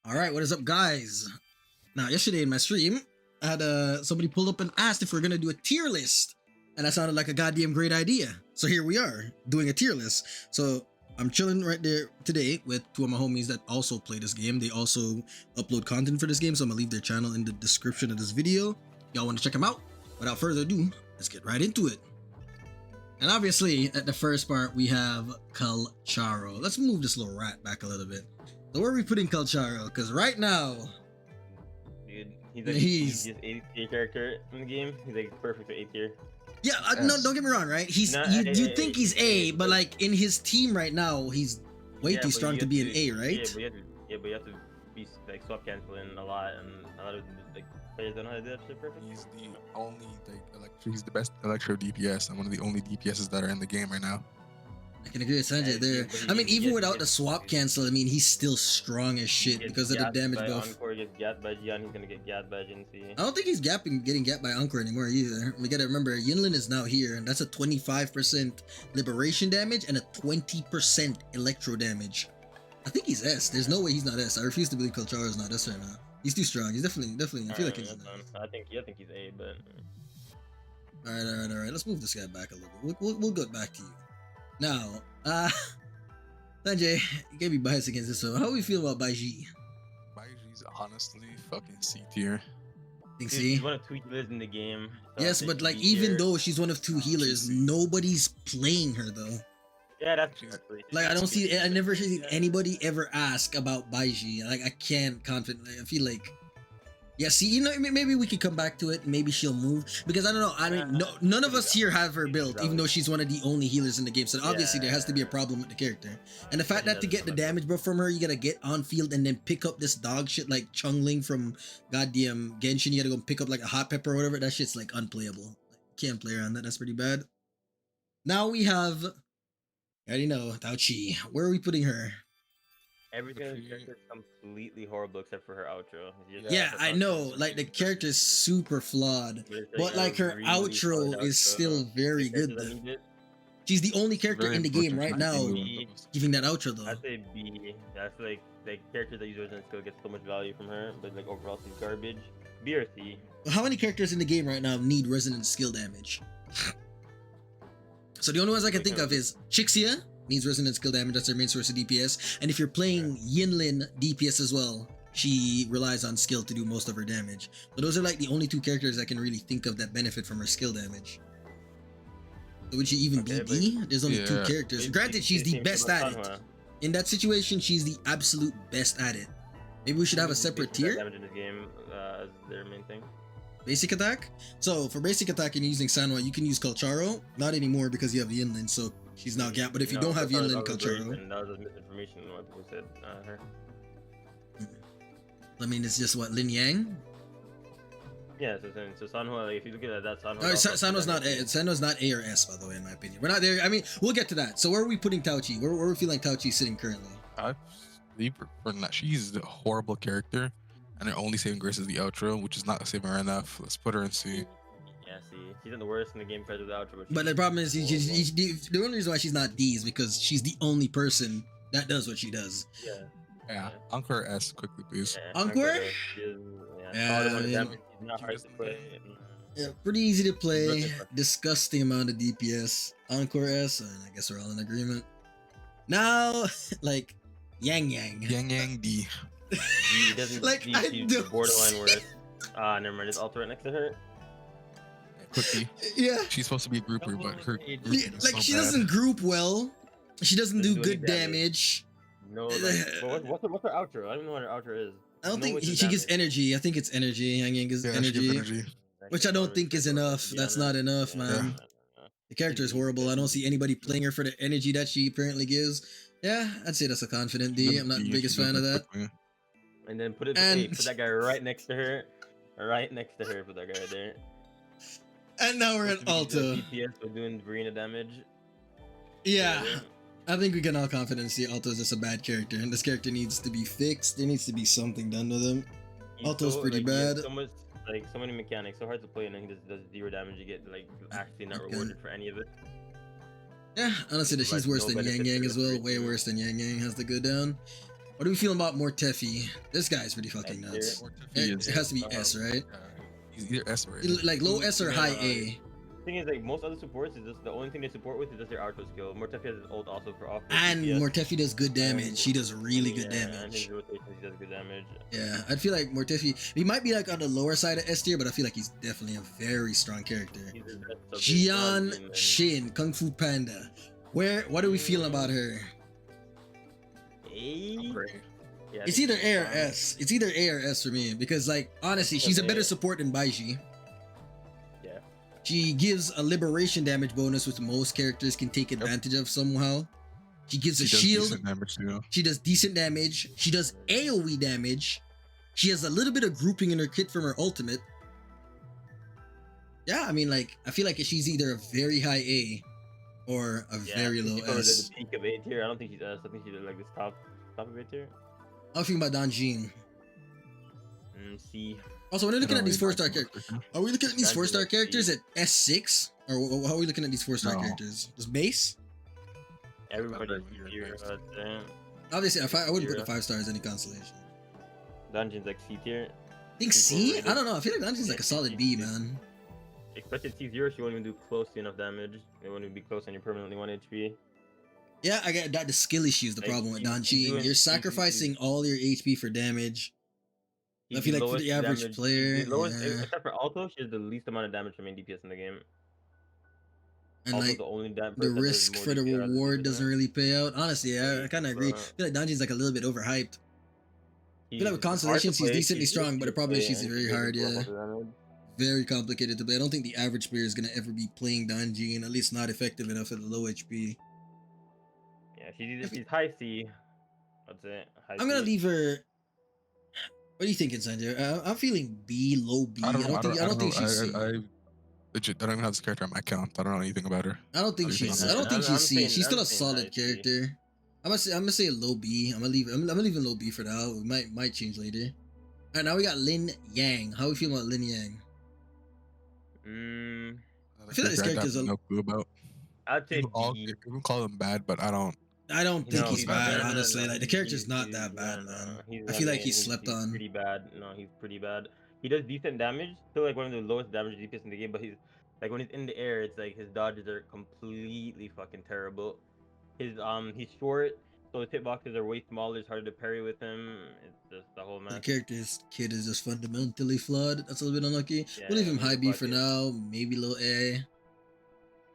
Alright, what is up, guys? Now, yesterday in my stream, I had somebody pull up and asked if we're gonna do a tier list. And that sounded like a goddamn great idea. So here we are, doing a tier list. So I'm chilling right there today with two of my homies that also play this game. They also upload content for this game, so I'm gonna leave their channel in the description of this video. Y'all wanna check them out? Without further ado, let's get right into it. And obviously, at the first part, we have Calcharo. Let's move this little rat back a little bit. So where are we putting Calcharo? Because right now, dude, he's just 8th tier character in the game. He's like perfect for 8th tier. Yeah, no, don't get me wrong, right? He's you think he's A, but like in his team right now, he's way too strong to be an A, right? Yeah, but you have to be like swap canceling a lot, and a lot of like players don't know how to do that shit perfect. He's the only he's the best electro DPS and one of the only DPSs that are in the game right now. I can agree with Sanjay there. I mean, even without the swap cancel, I mean, he's still strong as shit because of the damage buff. Encore gets gapped by Gian, he's gonna get gapped by Jinzhou. I don't think he's getting gapped by Encore anymore either. We gotta remember, Yinlin is now here, and that's a 25% liberation damage and a 20% electro damage. I think he's S. There's no way he's not S. I refuse to believe Calcharo is not S right now. He's too strong. He's definitely. I feel like he's. I think he's A, but. All right. Let's move this guy back a little bit. We'll go back to you. Now, Sanjay, you can't be biased against this one. How do we feel about Baiji? Baiji's honestly fucking C tier. Think C? She's one of 2 healers in the game. So yes, but like even though she's one of 2 healers, nobody's playing her though. Yeah, that's like I never seen anybody ever ask about Baiji. Like I can't confidently. I feel like. Yeah, see, you know, maybe we could come back to it. Maybe she'll move because I don't know. I mean, none of us here have her built, even though she's one of the only healers in the game. So obviously there has to be a problem with the character. And the fact that to get the damage buff from her, you gotta get on field and then pick up this dog shit like Chungling from goddamn Genshin. You gotta go pick up like a hot pepper or whatever. That shit's like unplayable. Can't play around that. That's pretty bad. Now we have, I already know, Tao Chi. Where are we putting her? Everything in the character is completely horrible except for her outro. Yeah, I know. Like the character is super flawed, but like her outro is still very good. Though. She's the only character in the game right now giving that outro though. I'd say B. That's like the character that uses and skill gets so much value from her, but like overall she's garbage. B or C. How many characters in the game right now need resonant skill damage? So the only ones I can think of is Chixia. Means resonant skill damage, that's their main source of DPS. And if you're playing Yinlin DPS as well, she relies on skill to do most of her damage. But those are like the only 2 characters I can really think of that benefit from her skill damage. So would she even be B? There's only 2 characters. Granted, she's the best at it. In that situation, she's the absolute best at it. Maybe we should have a separate tier. Damage in this game is their main thing. Basic attack? So for basic attack and using Sanwa, you can use Calcharo. Not anymore because you have Yinlin, so she's now gapped. But if you don't have Yinlin, Calcharo. That was misinformation what people said. Her. I mean, it's just what, Lin Yang? Yeah, so Sanhua, like, if you look at that, Sanhua. Sanhua's not A. Sanhua's not A or S, by the way, in my opinion. We're not there. I mean, we'll get to that. So where are we putting Tao Chi? Where are we feeling Tao Chi sitting currently? I leave her for that. She's a horrible character. And her only saving grace is the outro, which is not saving her enough. Let's put her in C. Yeah, see, she's in the worst in the game because of the outro. But the problem is, the only reason why she's not D is because she's the only person that does what she does. Yeah. Encore S, quickly, please. Yeah. Encore? Yeah. Not hard to play. Yeah, pretty easy to play. Disgusting amount of DPS. Encore S, and I guess we're all in agreement. Now, like, Yang D. He doesn't like, I don't borderline worse. Never mind. It's alt right next to her. Quickly. Yeah. She's supposed to be a grouper, but her like she doesn't group well. She doesn't do good damage. No. Like, what's her outro? I don't even know what her outro is. I don't think she gives energy. I think it's energy. Yang gives energy, which I don't think is enough. That's not enough, man. The character is horrible. I don't see anybody playing her for the energy that she apparently gives. Yeah, I'd say that's a confident D. I'm not the biggest fan of that. And then put that guy right next to her. Right next to her, put that guy right there. And now we're at Alto. DPS for doing Verina damage. Yeah. I think we can all confidently see Alto is just a bad character, and this character needs to be fixed. There needs to be something done with him. Alto's pretty bad. So many mechanics, so hard to play, and then he just does 0 damage. You get like actually not rewarded for any of it. Yeah, honestly, she's worse than Yang as well. Way worse than Yang has to go down. What do we feel about Mortefi? This guy's pretty fucking S nuts. tier. It has to be S, right? He's either S or A. Like low S or high A. Thing is, like most other supports, is just the only thing they support with is just their auto skill. Mortefi has his ult also for off. And DPS. Mortefi does good damage. And- She does really good And damage. his rotations, he does good damage. Yeah, I feel like Mortefi, he might be like on the lower side of S tier, but I feel like he's definitely a very strong character. He's the best of his Jian genre, man. Shin, Kung Fu Panda. What are we feeling about her? A? Yeah, I It's think either A or fine. S. It's either A or S for me because, like, honestly, she's a better support than Baiji. Yeah. She gives a liberation damage bonus, which most characters can take advantage of somehow. She gives a She does shield. decent damage too. She does decent damage. She does AoE damage. She has a little bit of grouping in her kit from her ultimate. Yeah, I mean, like, I feel like she's either a very high A or a very low S. The peak of A tier. I don't think she's S. I think she's like this top of A tier. How do you think about Danjin? C. Also, when you're looking I at don't these really 4-star like characters, her. are we looking at these Danjin 4-star like characters C. at S6? Or how are we looking at these 4-star No. characters? Just base? Everybody very here. base. Obviously, I wouldn't put the 5 stars any consolation. Dungeon's like C tier. I think C? I don't know. I feel like Danjin's like a solid B, man. Especially at C0, she won't even do close to enough damage. It won't even be close and you're permanently 1 HP. Yeah, I get that. The skill issue is the Like, problem with she's Danjin. doing- You're sacrificing all your HP for damage. I She's feel like for lowest the average damage- player, she's the lowest, yeah. except for Alto, she has the least amount of damage from main DPS in the game. And Alto's like the only the person that does risk more for the DPS rather than reward DPS. doesn't really pay out. Honestly, yeah, I kind of agree. I Uh, feel like Danjin's like a little bit overhyped. He's feel like with hard to Constellation, she's play, decently strong, easy but to the problem is play, she's and very she does hard, a lot yeah. of damage. Very complicated to play. I don't think the average player is gonna ever be playing Danjin, at least not effective enough at the low HP. Yeah, she's high C. I'd say high I'm gonna C. leave her. What are you thinking, Sanjay? I'm feeling B, low B. I don't think she's C. Legit, I don't even have this character on my account. I don't know anything about her. I don't think I'm she's. saying- I don't think I'm she's C. saying- She's still I'm a saying solid high C. character. I'm gonna say a low B. I'm gonna leave it low B for now. We might change later. All right, now we got Lin Yang. How we feel about Lin Yang? I feel like this character's have a- no clue about. I'd say B. People call him bad, but I don't. I don't think No, he's he's bad, bad. honestly. Like the character's He's- not he's- that bad, no, man. he's- I feel like mean, he's slept on. Pretty bad. No, he's pretty bad. He does decent damage. Still like one of the lowest damage DPS in the game, but he's like when he's in the air, it's like his dodges are completely fucking terrible. He's short, so his hitboxes are way smaller. It's harder to parry with him. It's just the whole The mess. character's kid is just fundamentally flawed. That's a little bit unlucky. Yeah, We'll leave him he's high B for fucking- now, maybe low A.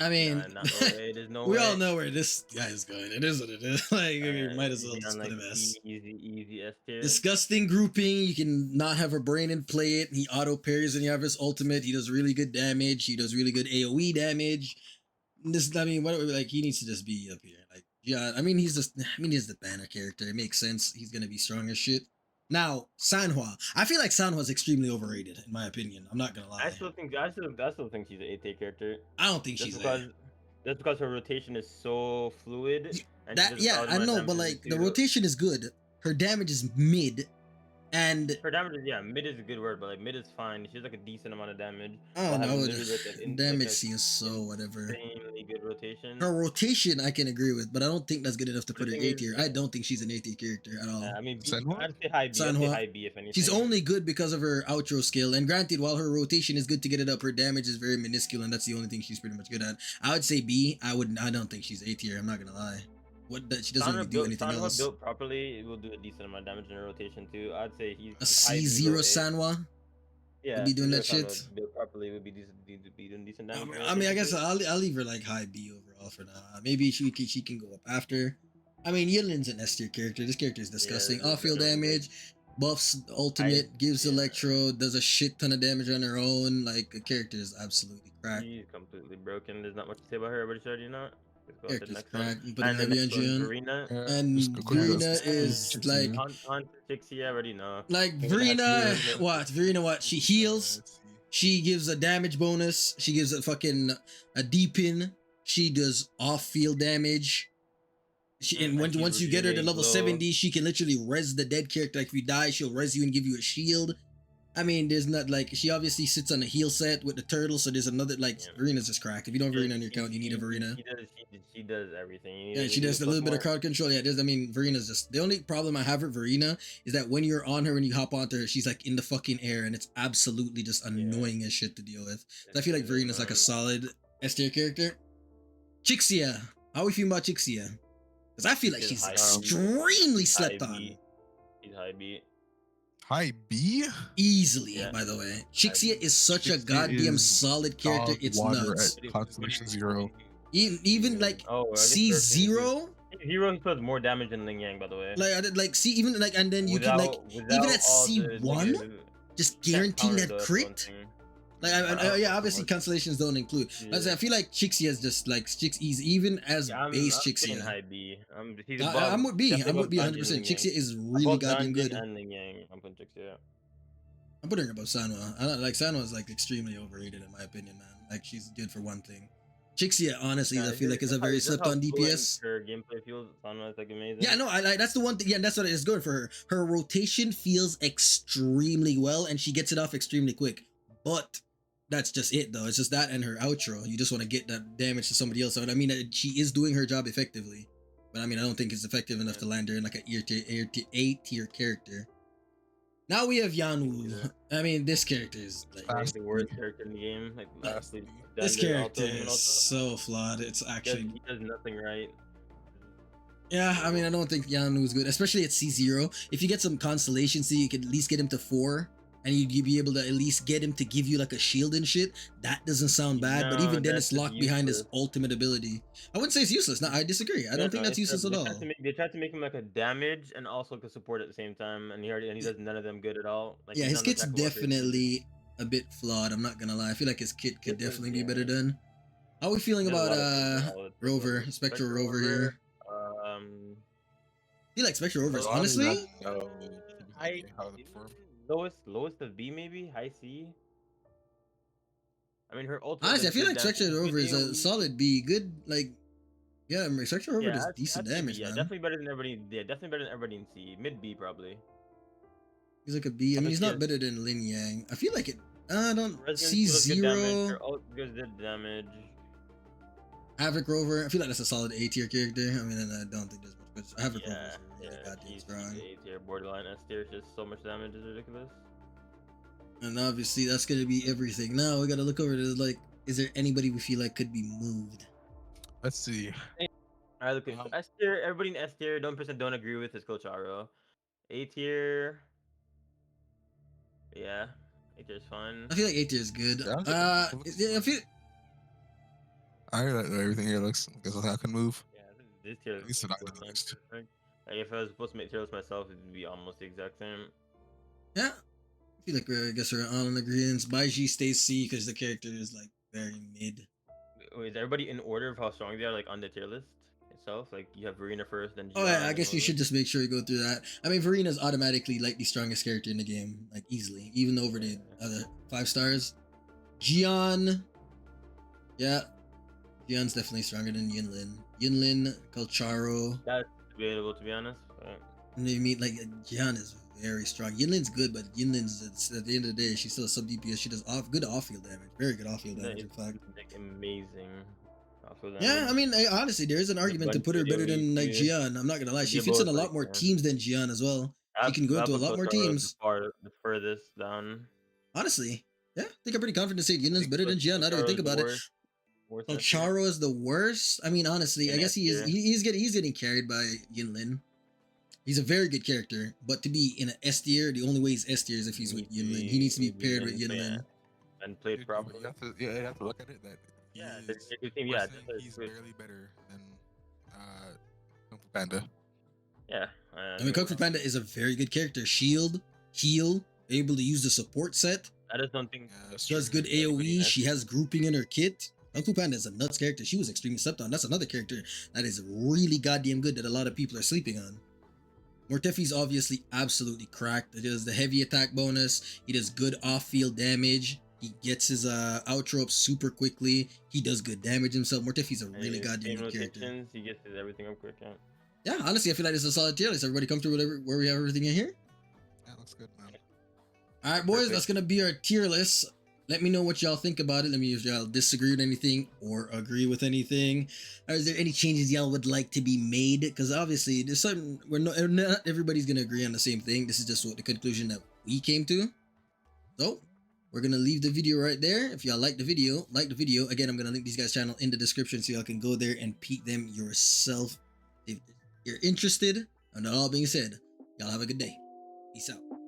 I mean, Nah, not no way. There's no we way. all know where this guy is going. It is what it is. Like, you might as well He's just on, put like, him S. Easy S tier. Disgusting grouping. You can not have a brain and play it. He auto parries when you have his ultimate. He does really good damage. He does really good AoE damage. I mean, what like he needs to just be up here. Like, yeah, I mean he's the banner character. It makes sense. He's gonna be strong as shit. Now, Sanhua. I feel like Sanhua's extremely overrated, in my opinion. I'm not gonna lie. I still think she's an 8 tier character. I don't think Just she's because A. that's because her rotation is so fluid. And she That does yeah, a lot I of know, damage but in like the too. rotation is good. Her damage is mid, and Her damage is mid is a good word, but like mid is fine. She has like a decent amount of damage. I don't while know. having literally, like, an Damage like, seems so whatever. insanely good rotation. Her rotation I can agree with, but I don't think that's good enough to But the put her thing A is- tier. I don't think she's an A tier character at all. I mean, Sanhua? I'd say high B. I'd say Sanhua. high B if anything. She's only good because of her outro skill. And granted, while her rotation is good to get it up, her damage is very minuscule, and that's the only thing she's pretty much good at. I would say B. I don't think she's A tier. I'm not gonna lie. She doesn't really do anything Sanhua else. built properly, it will do a decent amount of damage in her rotation too. I'd say he's A he's C0 high Sanhua. Yeah, be doing that Sanhua shit? Built properly would be doing decent damage. in her I mean, I rotation, guess too. I'll leave her like high B overall for now. Maybe she can go up after. I mean, Yinlin's an S tier character. This character is disgusting. this is Off-field really damage, buffs ultimate, gives yeah. electro, does a shit ton of damage on her own. Like the character is absolutely cracked. She's completely broken. There's not much to say about her. Everybody's already not. Let's go on to the Character's next one. cracked. Put And the heavy on next one is June. Verina. And Just go quick, Verina let's- is let's- like On to Trixie, I already know. like Maybe Verina. that's weird. Verina what? She heals. She gives a damage bonus. She gives a fucking a D-pin. She does off-field damage. And And she once you get her to regenerates level low. 70, she can literally res the dead character. Like if you die, she'll res you and give you a shield. I mean, there's not like she obviously sits on a heel set with the turtle, so there's another like Yeah. Verina's just cracked. If you don't have Verina on your account, you need a She, Verina. she does everything. You Yeah, need, she you need does to a put little bit of more. crowd control. Yeah, I mean, Verina's just the only problem I have with Verina is that when you're on her, when you hop onto her, she's like in the fucking air, and it's absolutely just annoying as shit to deal with. So I feel like It is, Verina's like a man. solid S tier character. Chixia, how we feel about Chixia? Because I feel like she's high extremely She's slept high on. beat. She's high beat. High B. Easily, Yeah. by the way. Chixia is such a Chixia goddamn is solid character. dog It's water nuts. at Constellation 0. Even like Oh, I guess C0, Zero does more damage than Ling Yang, by the way. like see even like, and then you can like even at all the C1 negative, just you can't guaranteeing counter that though, that's the one crit. thing. Like yeah, obviously constellations don't include. I feel like Chixia is just like Chixia even as Yeah, base I'm saying Chixia. high B. He's above. I'm with B. Definitely I'm with above B Danjin 100. and percent Ling Yang. Chixia is really Above goddamn Danjin good. and Ling Yang. I'm putting Chixia. I'm putting her above Sanwa. I don't like Sanwa is like extremely overrated in my opinion, man. Like she's good for one thing. Chixia, honestly, I feel like is a very slept on DPS. Her gameplay feels Sanwa is like amazing. Yeah, no, I like that's the one thing. Yeah, that's what it is good for her. Her rotation feels extremely well, and she gets it off extremely quick. But that's just it, though. It's just that and her outro. You just want to get that damage to somebody else. So, I mean, she is doing her job effectively, but I mean, I don't think it's effective enough to land her in like A tier character. Now we have Yanwu. I mean, this character is like the worst character in the game. Like lastly, this character is so flawed. It's actually he does nothing right. yeah. I mean, I don't think Yanwu is good, especially at C0. If you get some constellation, so you could at least get him to 4, and you'd be able to at least get him to give you like a shield and shit. That doesn't sound bad, but even then, it's locked behind his ultimate ability. I wouldn't say it's useless. No, I disagree. I don't think that's useless at all. They tried to make him like a damage and also like a support at the same time, and he does none of them good at all. Like, yeah, his kit's definitely a bit flawed. I'm not gonna lie. I feel like his kit could definitely be better done. How are we feeling about Rover, Spectral Rover here? I feel like Spectral Rover is honestly lowest of B, maybe high C. I mean, her ultimate. Honestly, I feel like Spectral Rover is a solid B. Good, like, yeah, Spectral Rover does decent damage, man. Definitely better than everybody. Yeah, definitely better than everybody in C. Mid B probably. He's like a B. I mean, he's not better than Lin Yang. I feel like it. I don't C0. Her ult does good damage. Havoc Rover. I feel like that's a solid A tier character. I mean, I don't think there's much. But Havoc Rover is really goddamn strong. A tier, borderline S tier. Just so much damage is ridiculous. And obviously, that's gonna be everything. Now we gotta look over to like, is there anybody we feel like could be moved? Let's see. Alright, look, S tier. Everybody in S tier, don't agree with is Kocharo. A tier. Yeah, A tier is fine. I feel like A tier is good. Yeah, I feel. I heard that everything here looks like I can move. Yeah, this tier. At least not the next. Like, if I was supposed to make tier list myself, it would be almost the exact same. Yeah, I feel like I guess we're all in agreement. Baiji stays C because the character is like very mid. Wait, is everybody in order of how strong they are, like on the tier list itself? Like you have Verina first, then. Oh yeah, I guess we should just make sure we go through that. I mean, Verina's automatically like the strongest character in the game, like easily, even over the other 5 stars. Jian, yeah, Jian's definitely stronger than Yinlin. Yinlin, Kalcharo. That's debatable, to be honest. But... And you mean like Jian is very strong. Yinlin's good, but Yinlin's at the end of the day, she's still a sub DPS. She does good off-field damage, very good off-field damage. In fact, like amazing. Yeah, I mean, honestly, there is an argument to put her better than like Jian. I'm not gonna lie, she fits in a lot more teams than Jian as well. She can go into a lot more teams. The furthest down. Honestly, yeah, I think I'm pretty confident to say Yinlin's better than Jian. Now that I think about it. Charo is the worst. I mean, honestly, I guess he's getting carried by Yinlin. He's a very good character, but to be in an S tier, the only way he's S tier is if he's with Yinlin. He needs to be paired with Yinlin. And played properly. You have to look at it that he's barely better than Kung Fu Panda. Yeah. I mean, Kung Fu Panda is a very good character. Shield, heal, able to use the support set. I just don't think does good AoE. She has grouping in her kit. Kung Fu Panda is a nuts character. She was extremely slept on. That's another character that is really goddamn good that a lot of people are sleeping on. Mortefi's obviously absolutely cracked. He does the heavy attack bonus. He does good off-field damage. He gets his outro up super quickly. He does good damage himself. Mortefi's a really goddamn good character. He gets everything up quick, yeah. Yeah, honestly, I feel like it's a solid tier list. Everybody comfortable with where we have everything in here? Yeah, looks good, man. All right, boys, Perfect. that's gonna be our tier list. Let me know what y'all think about it. Let me know if y'all disagree with anything or agree with anything. Or is there any changes y'all would like to be made? Because obviously, there's something not everybody's gonna agree on the same thing. This is just what the conclusion that we came to. So we're gonna leave the video right there. If y'all like the video, Again, I'm gonna link these guys' channel in the description so y'all can go there and peep them yourself if you're interested. And that all being said, y'all have a good day. Peace out.